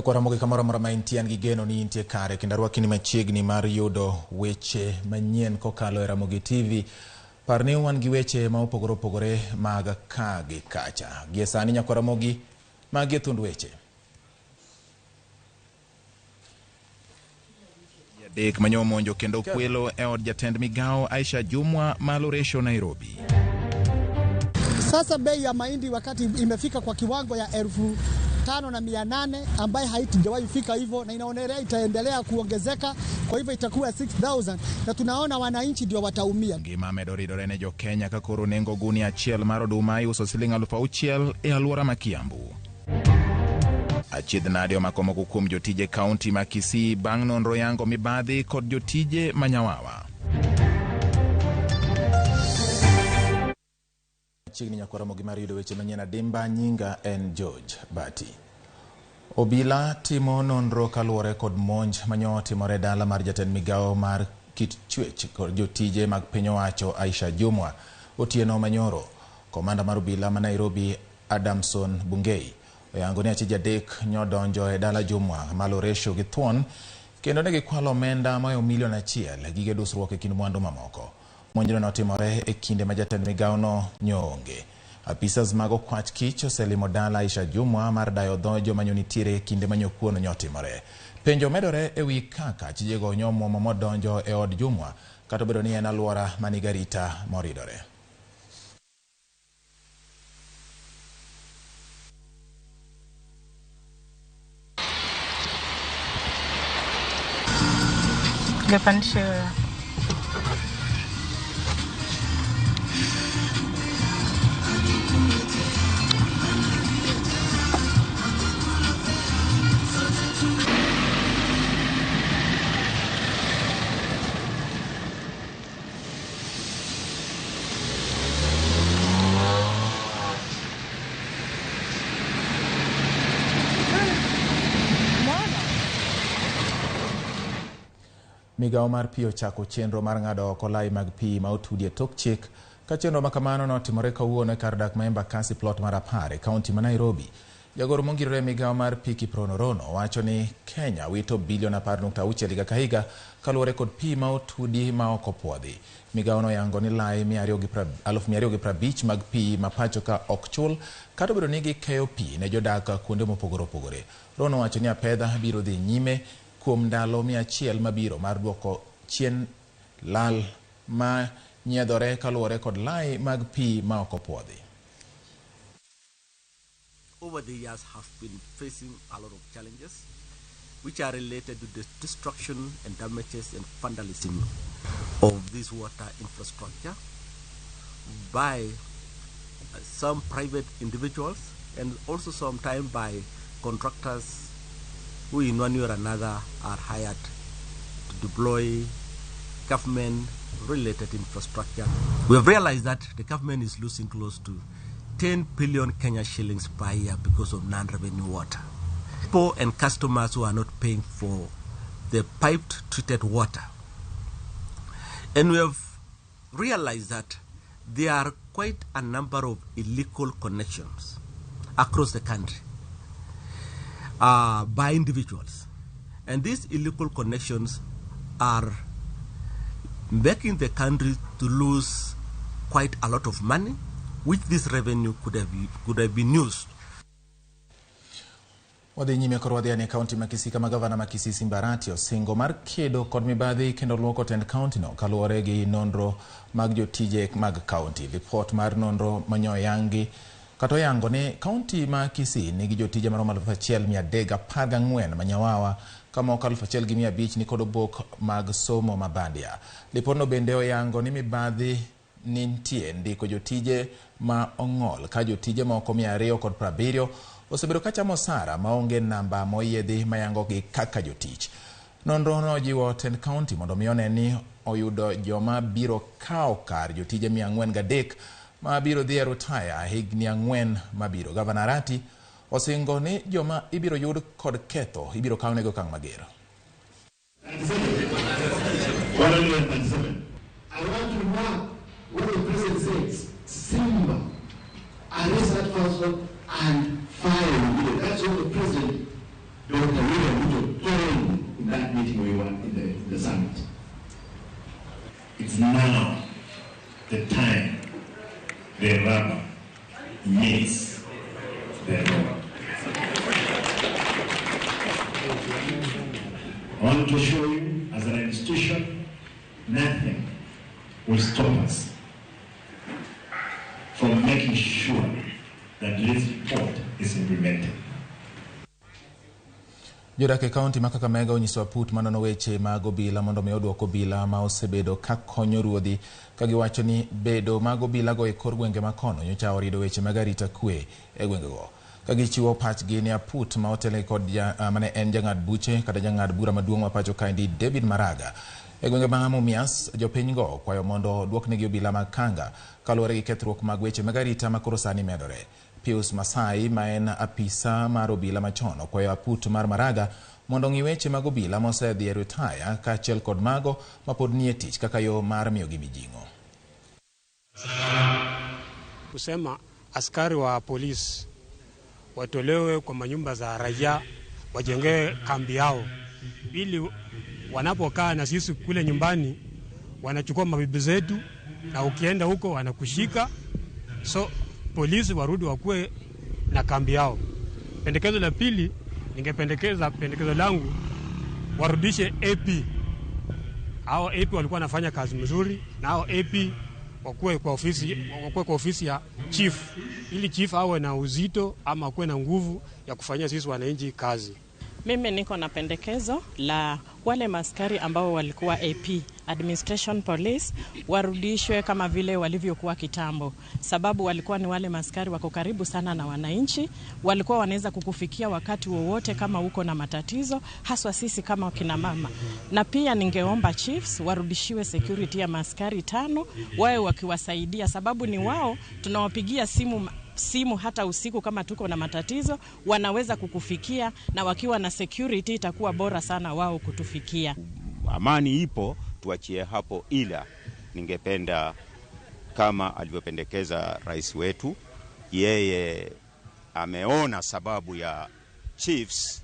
Kwa Ramogi kamoro moro Manyien gi geno ni intie kare kendo rwaki ni machiegni mar yudo weche manyien kokalo e Ramogi TV. Parni wan gi weche ma opogore mag ka gi kacha. Gie sani nyako Ramogi magi thund weche. Dek manyo monjo kendo kwelo e od jatend migao Aisha Jumwa Maloresho Nairobi. Sasa bei ya mahindi wakati imefika kwa kiwango ya 5,800 ambaye haitijawahi fika hivyo na inaonelea itaendelea kuongezeka, kwa hivyo itakuwa 6,000 na tunaona wananchi ndio wataumia. Ngima medoridore ne jo Kenya ka koro nengo guni achiel mar oduma iuso siling 6,000 e alwora ma Kiambu. Achiedh nade omakomo kuom jotije kaunti ma Kisii bang' nonro yango mibadhi kod jotije Manyawawa. Chiegni nyako Ramogi mar yudo weche manyien adimba, nyinga en George Bati. Obila timo nonro kaluwore kod monj manyo timore dala mar jatend migao mar kit chwech kod jotije mag piny owacho Aisha Jumwa. Otieno manyoro, komanda mar obila ma Nairobi Adamson Bungei oyango ni achije adek nyodonjo e dala Jumwa Maloresho gi thuon kendo ne gikwalo omenda mayo milion 1 gige dusruok e kind mwandu mamoko. Monjno notimore e kinde ma jatend migao no nyonge. Apisas mag okwach kich oselimo dala Aisha Jumwa mar dayo dhojo manyonitiere e kinde manyokuono nyotimore. Penjo medore e wi kaka chijego nyomo modonjo e od Jumwa kata bedo ni en alwora manigarita moridore. Migao mar pi ochako chenro mar ng'ado oko lai mag pi ma otudie tok chik ka chenro makamano notimore kawuono e kar dak ma Embakasi plot mar 10 e kaunti ma Nairobi. Jagoro mongirore migao mar pi Kiprono Rono wacho ni Kenya wito bilion 10.6 higa ka higa kaluwore kod pi ma otudi ma ok opuodhi. Migao no yango ni lai 250 mag pi ma pacho ka ok chul kata bedo ni gikeyo pi ne jodak kuonde mopogore opogore. Rono wacho ni apedha biro dhi nyime kuom ndalo 100 mabiro mar duoko chien lal ma nyiedhore kaluwore kod lai mag pi ma ok opuodhi. Over the years have been facing a lot of challenges which are related to the destruction and damages and vandalism of this water infrastructure by some private individuals and also sometimes by contractors who in one way or another are hired to deploy government-related infrastructure. We have realized that the government is losing close to 10 billion Kenya shillings per year because of non-revenue water. People and customers who are not paying for the piped treated water. And we have realized that there are quite a number of illegal connections across the country by individuals. And these illegal connections are making the country to lose quite a lot of money, which this revenue could have been used. Wadhi nyime korwadhi ane kaunti ma Kisii kama gavana ma Kisii Simbarati osingo mar kedo kod mibadhi kendo luoko tend kaunti no kaluwore gi nonro mag jotije mag kaunti. Report mar nonro manyo yangi kato yango ni kaunti ma Kisii nigi jotije maromo 1,314 Manyawawa kama 1,500 ni kod obok mag somo mabandia. Lipono bende oyango ni mibadhi nintie ndiko jotije ma ong'ol ka jotije moko 270 osebedo ka chamo osara maonge namba moyiedhi mayango gi kaka jotich. Nonro no jiwo tend kaunti mondo mi one ni oyudo joma biro kao kar jotije 403 ma biro dhi retire higni 4 mabiro. Gavana Arati osingo ni joma ibiro yud kod ketho ibiro kawnego okang' mager. I want to mark what the president says. Simba, arrest that person and fire him. That's what the president, Dr. William Ruto, told in that meeting we were in the summit. It's now the time the rubber meets the road. I want to show you, as an institution, nothing will stop us from making sure that this report is implemented. Jodak e kaunti ma Kakamega onyiso aput manono weche mag obila mondo mi oduoko obila ma osebedo ka konyo ruodhi ka giwacho ni bedo mag obila go e kor gwenge makono nyocha orido weche mag arita kwe e gwengego. Ka gichiwo pachgi ni aput ma otele kod mane en jang'ad buche kata jang'ad bura maduong' ma pacho kae David Maraga e gwenge ma Mumias, jopiny go kwayo mondo duoknegi obila mag Kanga kaluwore gi kethruok mag weche mag arita ma koro sani medore. Pius Masai ma en apisa mar obila machon okwayo aput mar Maraga mondo ng'i weche mag obila mosedhi e retire kaachiel kod mago mapod nie tich kaka yo mar miyo gi mijing'o. Kusema askari wa polisi watolewe kwa manyumba za raia, wajenge kambi yao ili wanapokaa na sisi kule nyumbani wanachukua mabibi zetu na ukienda huko wanakushika. So polisi warudi wakuwe na kambi yao. Pendekezo la pili, pendekezo langu warudishe AP. Hao AP walikuwa wanafanya kazi mzuri na hao AP wakuwe kwa ofisi ya chief ili chief awe na uzito ama kuwe na nguvu ya kufanyia sisi wananchi kazi. Mimi niko na pendekezo la wale maskari ambao walikuwa AP, administration police, warudishwe kama vile walivyokuwa kitambo. Sababu walikuwa ni wale maskari wako karibu sana na wananchi, walikuwa wanaweza kukufikia wakati wowote kama uko na matatizo, haswa sisi kama kina mama. Na pia ningeomba chiefs warudishiwe security ya maskari 5, wawe wakiwasaidia sababu ni wao tunawapigia simu hata usiku kama tuko na matatizo, wanaweza kukufikia na wakiwa na security itakuwa bora sana wao kutufikia. Amani ipo, tuachie hapo, ila ningependa kama alivyopendekeza rais wetu, yeye ameona sababu ya chiefs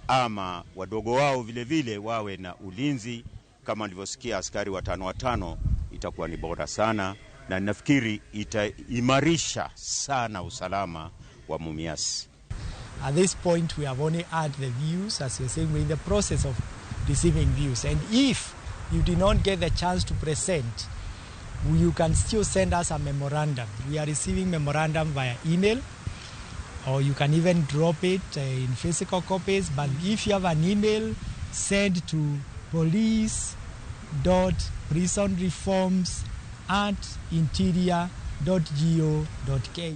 ama wadogo wao vile vile wawe na ulinzi kama alivyosikia askari 5 itakuwa ni bora sana. Na nafikiri itaimarisha sana usalama wa Mumias. At this point we have only had the views, as you're saying, we're in the process of receiving views. And if you did not get the chance to present, you can still send us a memorandum. We are receiving memorandum via email, or you can even drop it in physical copies. But if you have an email, send to police.prisonreforms@interior.go.ke.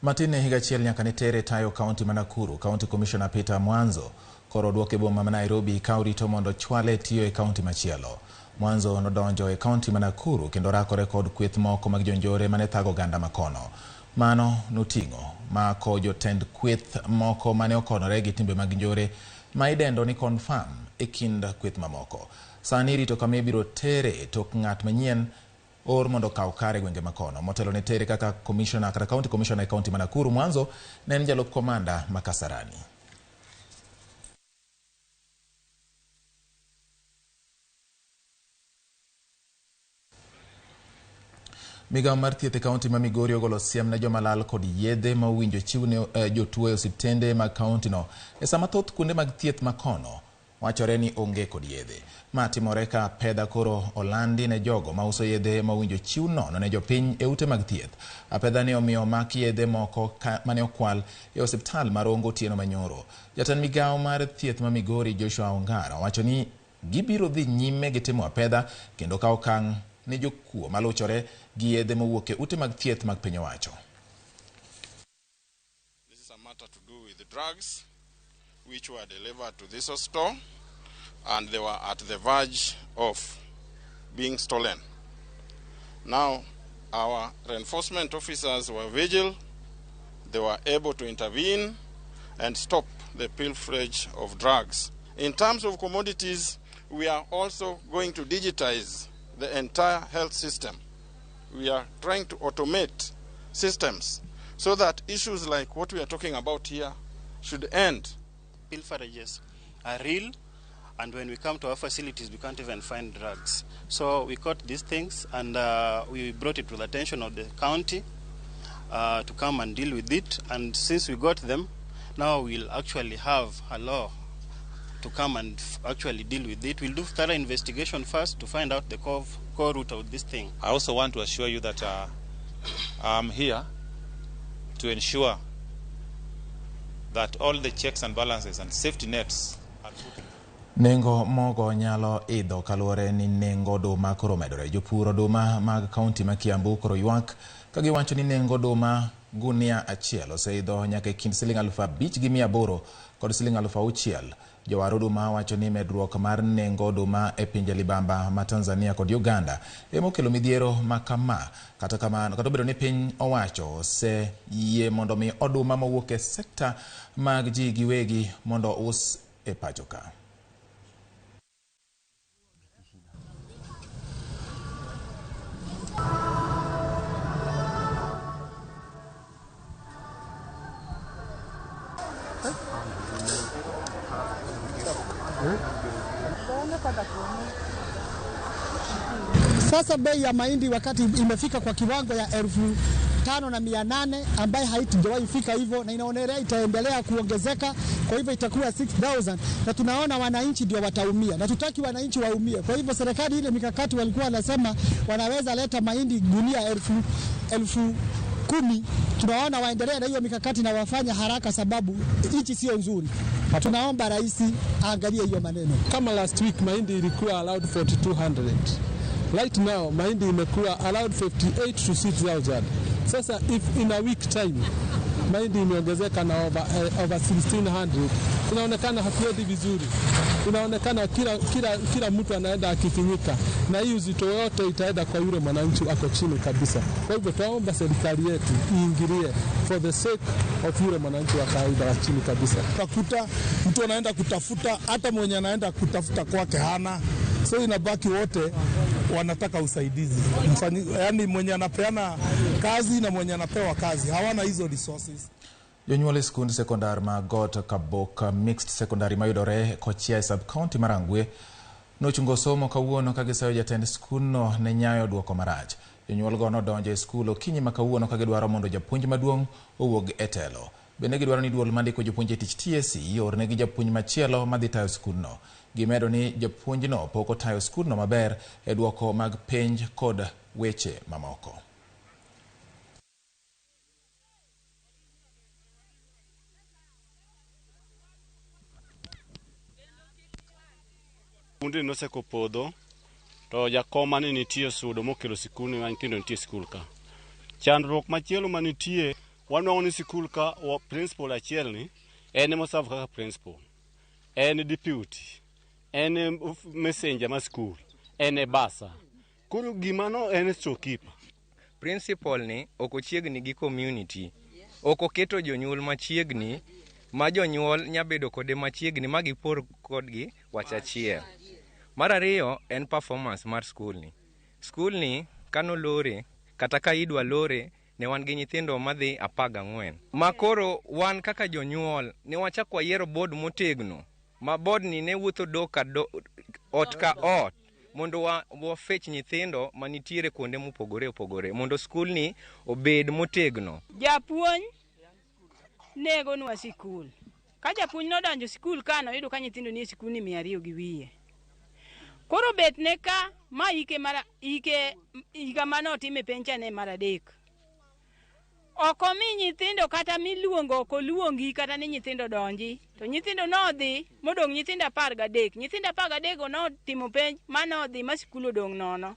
Matine higachiel nyaka ne tere tayo kaunti ma Nakuru. County Commissioner Peter Mwanzo koro duoke boma ma Nairobi kaurito mondo chwale tiyo e kaunti machielo. Mwanzo nodonjo e kaunti ma Nakuru kendo rakore kod kweth moko mag jonjore mane thago ganda makono. Mano nuting'o mako jotend kweth moko mane okonore gi timbe mag njore ma idendo ni confirm e kind kweth mamoko. Sani rito kama ibiro tere tok ng'at manyien or mondo kaw kare gwenge makono. Motelo ne tere kaka commissioner kata county commissioner e kaunti ma Nakuru. Mwanzo ne en jalup komanda Makasarani. Migao mar thieth e kaunti ma Migori ogolo siem ne joma lal kod yedhe ma owinjo chiw ne jotuo e osiptende mag kaunti no e sama thoth kuonde mag thieth makono wachore ni onge kod yedhe. Ma timore ka pedha koro olandi ne jogo ma uso yedhe ma owinjo chiw nono ne jopiny e ute mag thieth. Apedha ne omiyo mak yedhe moko mane okwal e osiptal mar Ongo Otieno manyoro. Jatend migao mar thieth ma Migori Joshua Ongara wacho ni gibiro dhi nyime gi timo apedha kendo kawo okang' ne jokuo maluchore gi yedhe mowuok e ute mag thieth mag piny owacho. This is a matter to do drugs which were delivered to this store, and they were at the verge of being stolen. Now, our reinforcement officers were vigilant. They were able to intervene and stop the pilferage of drugs. In terms of commodities, we are also going to digitize the entire health system. We are trying to automate systems so that issues like what we are talking about here should end. Pilferages are real, and when we come to our facilities, we can't even find drugs. So we caught these things, and we brought it to the attention of the county to come and deal with it. And since we got them, now we'll actually have a law to come and actually deal with it. We'll do thorough investigation first to find out the core root of this thing. I also want to assure you that I'm here to ensure that all the checks and balances and safety nets are put in. Nengo mogo nyalo idho kaluwore ni nengo oduma koro medore. Jopur oduma mag kaunti ma Kiambu koro ywak ka giwacho ni nengo oduma gunia achiel oseidho nyaka kind Sh5,800 kod Sh6,000. Jowar oduma wacho ni medruok mar nengo oduma e pinje libamba ma Tanzania kod Uganda emokelo midhiero makama. Kata kamano, kata obedo ni piny owacho oseyie mondo mi oduma mawuok e sekta mag ji giwegi mondo us e pacho ka. Sasa bei ya mahindi wakati imefika kwa kiwango ya 5,800 ambaye haijawahi fika hivyo, na inaonelea itaendelea kuongezeka. Kwa hivyo itakuwa 6,000, na tunaona wananchi ndio wataumia, na tutaki wananchi waumie. Kwa hivyo serikali ile mikakati walikuwa wanasema wanaweza leta mahindi gunia 10,000, tunaona waendelee na hiyo mikakati na wafanya haraka, sababu nchi sio nzuri. Tunaomba rais aangalie hiyo maneno. Kama last week mahindi ilikuwa allowed 4,200. Right now mahindi imekuwa allowed 58 to 6,000. Sasa if in a week time mahindi imeongezeka na over 1,600, inaonekana hatuendi vizuri. Inaonekana kila mtu anaenda akifinyika, na hii uzito yote itaenda kwa yule mwananchi ako chini kabisa. Kwa hivyo tuomba serikali yetu iingilie for the sake of yule mwananchi wa kawaida wa chini kabisa. Utakuta mtu anaenda kutafuta, hata mwenye anaenda kutafuta kwake hana, so inabaki wote wanataka usaidizi. Yani mwenye anapeana kazi na mwenye anapewa kazi hawana hizo resources. Jonyuol skund sekondar ma Got Kabok Mixed Secondary mayudore Kochia sub county Marangwe nochungo somo kawuono ka gisayo jatend skundno ne nyayo duoko marach. Jonyuol go nodonjo e skul okinyi ma kawuono ka gidwaro mondo japuonj maduong' owuog e telo. Bende gidwaro ni duol mandiko jopuonj e tich TSC ornegi japuonj machielo madhi tayo skundno. Gimedo ni japuonjno pok otayo skundno maber e duoko mag penj kod weche mamoko. Kundi noseko podho to jakoma ni nitie sudo mokelo sikul ni nyithindo nitie skul ka. Chandruok machielo manitie, wanwang'o ni sikul ka principal achiel ni en moserve kaka principal, en deputy, en messenger ma skul, en basa. Koro gimano en storekeeper. Principal ni okochiegni gi community, okoketo jonyuol machiegni ma jonyuol nyabedo kode machiegni ma gipor kodgi wach achiel. Mar ariyo en performance mar skul ni. Skul ni kano lore kata ka idwa lore ne wan gi nyithindo madhi 14. Makoro wan kaka jonyuol ne wachak wayiero board motegno, ma board ni ne wuotho ot ka ot mondo wafech nyithindo manitiere kuonde mopogore opogore mondo skul ni obed motegno. Japuonj nego nwa sikul. Ka japuonj nodonjo sikul kano yudo ka nyithindo ni sikul ni 200 gi wiye. Koro bet ne ka ma higa manotime pencha ne mar 3. Okomi nyithindo kata miluongo okoluongi kata ni nyithindo donji. To nyithindo nodhi modong' nyithindo 13. Nyithindo 13 go notimo penj manodhi ma sikul odong' nono.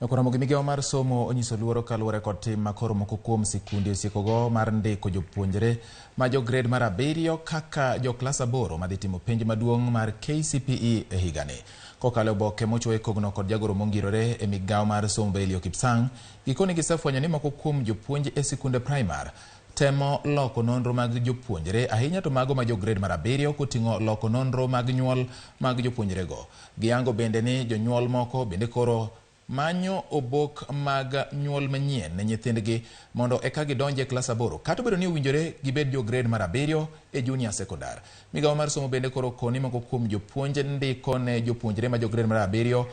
Ramogi migao mar somo onyiso luoro kaluwore kod tim makoro moko kuom sikunde osiekogo mar ndiko jopuonjre ma jo grade mar 7 kaka jo klas 8 madhi timo penj maduong' mar KCPE e higani. Kokalo oboke mochuo e kogno kod jagoro mongirore e migao mar somo Belio Kipsang, gikoni gisefwenyo ni moko kuom jopuonj e sikunde primar temo loko nonro mag jopuonjre ahinya to mago ma jo grade mar 7 koting'o loko nonro mag nyuol mag jopuonjrego. Giyango bende ni jonyuol moko bende koro manyo obok mag nyuol manyien ne nyithindgi mondo eka gidonje klas 8 kata bedo ni owinjore gibed jo grade mar 7 e junior sekondar. Migao mar somo bende koro koni moko kuom jopuonj ndiko ne jopuonjre ma jo grade mar 7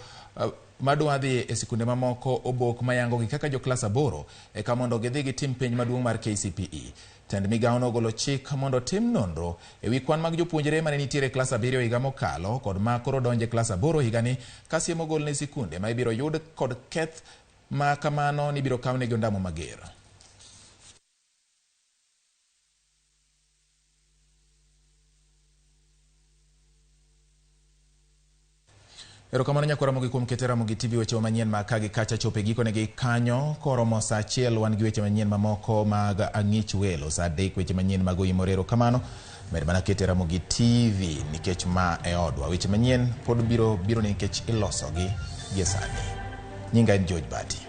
madwa dhi e sikunde mamoko obok mayango gi kaka jo klas 8 eka mondo gidhi gitim penj maduong' mar KCPE. Tend migao no golo chik mondo tim nonro e wi kwan mag jopuonjre mane nitiere klas 7 higa mokalo kod ma koro donje klas 8 higani kasiemo gol ne sikunde ma ibiro yud kod keth ma kamano ni biro kawne ondamo mager. Erokamano nyakwa Ramogi kuom keto Ramogi TV weche manyien ma kagi kacha chope gikonegi kanyo koromo saa 1 wan gi weche manyien mamoko mag ang'ich welo saa 3 weche manyien mag Oimore. Erokamano med mana keto Ramogi TV nikech ma e odwa weche manyien pod biro nikech ilosogi gie sani. Nyinga en George Bati.